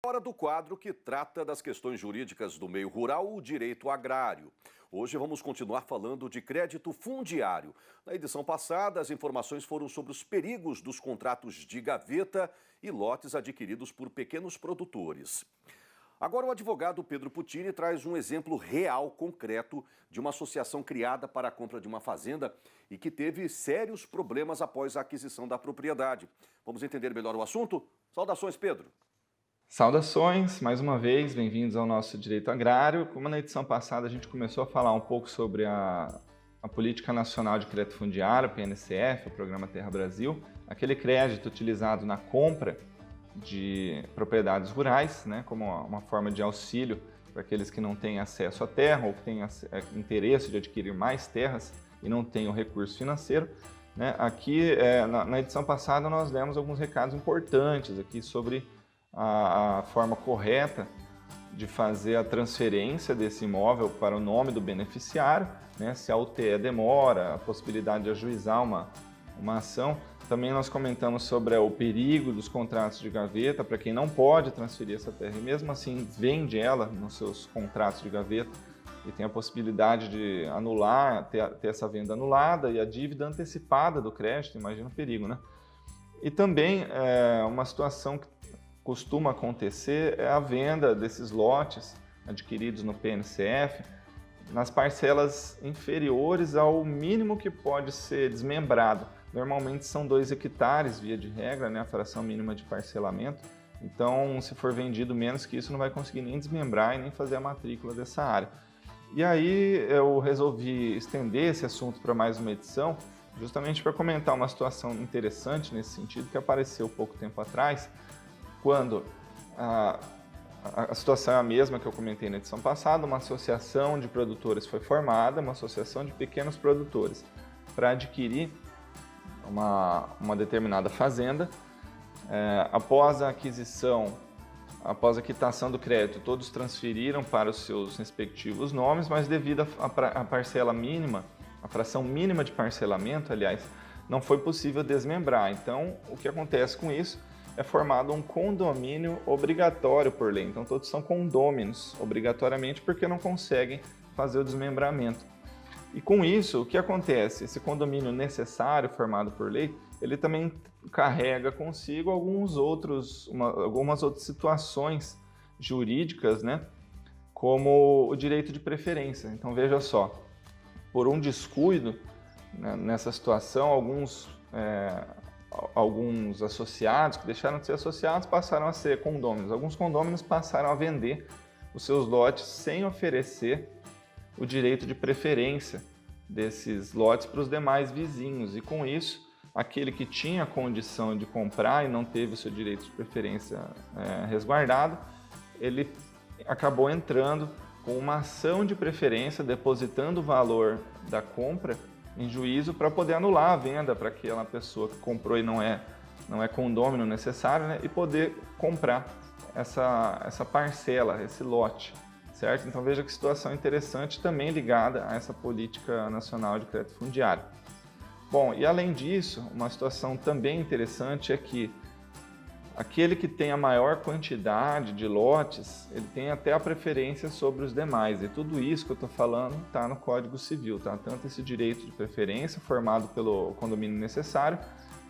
Hora do quadro que trata das questões jurídicas do meio rural, o direito agrário. Hoje vamos continuar falando de crédito fundiário. Na edição passada, as informações foram sobre os perigos dos contratos de gaveta e lotes adquiridos por pequenos produtores. Agora o advogado Pedro Puccini traz um exemplo real, concreto, de uma associação criada para a compra de uma fazenda e que teve sérios problemas após a aquisição da propriedade. Vamos entender melhor o assunto? Saudações, Pedro! Saudações, mais uma vez, bem-vindos ao nosso Direito Agrário. Como na edição passada a gente começou a falar um pouco sobre a Política Nacional de Crédito Fundiário, PNCF, o Programa Terra Brasil, aquele crédito utilizado na compra de propriedades rurais, né, como uma forma de auxílio para aqueles que não têm acesso à terra ou que têm interesse de adquirir mais terras e não têm o recurso financeiro. Né? Aqui, na edição passada, nós demos alguns recados importantes aqui sobre a forma correta de fazer a transferência desse imóvel para o nome do beneficiário, né? Se a UTE demora, a possibilidade de ajuizar uma ação. Também nós comentamos sobre o perigo dos contratos de gaveta, para quem não pode transferir essa terra e mesmo assim vende ela nos seus contratos de gaveta e tem a possibilidade de anular, ter essa venda anulada e a dívida antecipada do crédito, imagina o perigo, né? E também uma situação que costuma acontecer é a venda desses lotes adquiridos no PNCF nas parcelas inferiores ao mínimo que pode ser desmembrado. Normalmente são 2 hectares, via de regra, né, a fração mínima de parcelamento. Então, se for vendido menos que isso, não vai conseguir nem desmembrar e nem fazer a matrícula dessa área. E aí eu resolvi estender esse assunto para mais uma edição, justamente para comentar uma situação interessante nesse sentido, que apareceu pouco tempo atrás, quando a situação é a mesma que eu comentei na edição passada, uma associação de produtores foi formada, uma associação de pequenos produtores, para adquirir uma determinada fazenda. Após a aquisição, após a quitação do crédito, todos transferiram para os seus respectivos nomes, mas devido à parcela mínima, a fração mínima de parcelamento, aliás, não foi possível desmembrar. Então, o que acontece com isso? É formado um condomínio obrigatório por lei. Então, todos são condôminos, obrigatoriamente, porque não conseguem fazer o desmembramento. E com isso, o que acontece? Esse condomínio necessário, formado por lei, ele também carrega consigo algumas outras situações jurídicas, né? Como o direito de preferência. Então, veja só, por um descuido, né, nessa situação, alguns associados que deixaram de ser associados passaram a ser condôminos. Alguns condôminos passaram a vender os seus lotes sem oferecer o direito de preferência desses lotes para os demais vizinhos. E com isso, aquele que tinha a condição de comprar e não teve o seu direito de preferência resguardado, ele acabou entrando com uma ação de preferência, depositando o valor da compra em juízo para poder anular a venda para aquela pessoa que comprou e não é condômino necessário, né? E poder comprar essa parcela, esse lote, certo? Então veja que situação interessante também ligada a essa política nacional de crédito fundiário. Bom, e além disso, uma situação também interessante é que aquele que tem a maior quantidade de lotes, ele tem até a preferência sobre os demais. E tudo isso que eu estou falando está no Código Civil, tá? Tanto esse direito de preferência formado pelo condomínio necessário,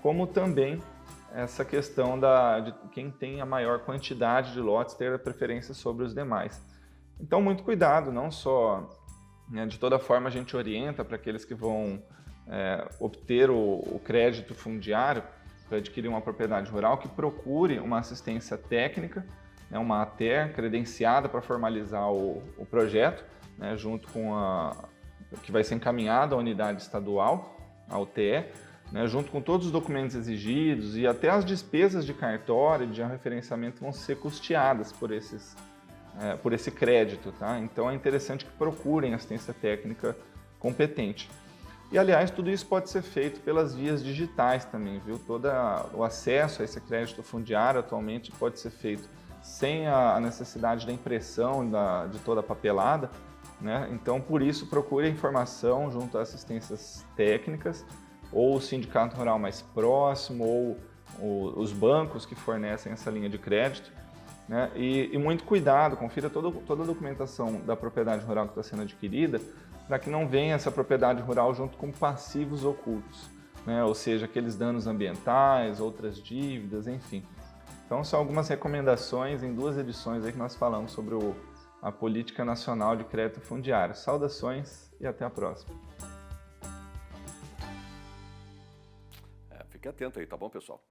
como também essa questão de quem tem a maior quantidade de lotes ter a preferência sobre os demais. Então, muito cuidado, não só, né, de toda forma a gente orienta para aqueles que vão obter o crédito fundiário, para adquirir uma propriedade rural, que procure uma assistência técnica, né, uma ATER credenciada para formalizar o projeto, né, junto com que vai ser encaminhado à unidade estadual, a UTE, né, junto com todos os documentos exigidos e até as despesas de cartório, de referenciamento vão ser custeadas por esse crédito. Tá? Então é interessante que procurem assistência técnica competente. E, aliás, tudo isso pode ser feito pelas vias digitais também, viu? Todo o acesso a esse crédito fundiário atualmente pode ser feito sem a necessidade da impressão de toda a papelada, né? Então, por isso, procure a informação junto a assistências técnicas, ou o sindicato rural mais próximo, ou os bancos que fornecem essa linha de crédito, né? E muito cuidado, confira toda a documentação da propriedade rural que está sendo adquirida, para que não venha essa propriedade rural junto com passivos ocultos, né? Ou seja, aqueles danos ambientais, outras dívidas, enfim. Então são algumas recomendações em 2 edições aí que nós falamos sobre a Política Nacional de Crédito Fundiário. Saudações e até a próxima. Fique atento aí, tá bom, pessoal?